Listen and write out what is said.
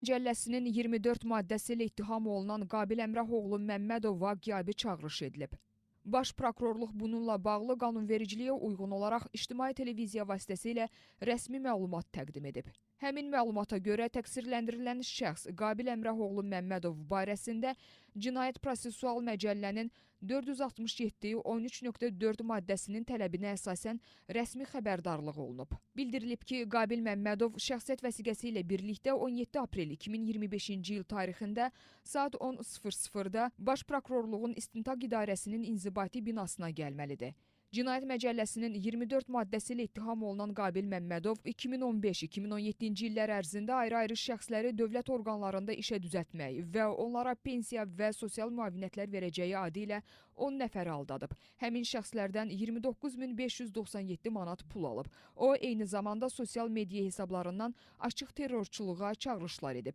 Məcəlləsinin 24 maddəsi ilə ittiham olunan Qabil Əmrahoğlu Məmmədova qiyabi çağırış edilib. Baş prokurorluq bununla bağlı qanunvericiliyə uyğun olaraq ictimai televiziya vasitəsilə rəsmi məlumat təqdim edib. Həmin məlumata görə təqsirləndirilən şəxs Qabil Əmrahoğlu Məmmədov barəsində Cinayət Prosessual Məcəllənin 467-13.4 maddəsinin tələbinə əsasən rəsmi xəbərdarlıq olunub. Bildirilib ki, Qabil Məmmədov şəxsiyyət vəsiqəsi ilə birlikdə 17 aprel 2025-ci il tarixində saat 10:00-da Baş Prokurorluğun İstintaq İdarəsinin inzibati binasına gəlməlidir. Cinayət Məcəlləsinin 24 maddəsi ilə ittiham olunan Qabil Məmmədov 2015-2017-ci illər ərzində ayrı-ayrı şəxsləri dövlət orqanlarında işə düzəltmək və onlara pensiya və sosial müavinətlər verəcəyi adı ilə 10 nəfəri aldadıb. Həmin şəxslərdən 29.597 manat pul alıb. O, eyni zamanda sosial media hesablarından açıq terrorçuluğa çağırışlar edib.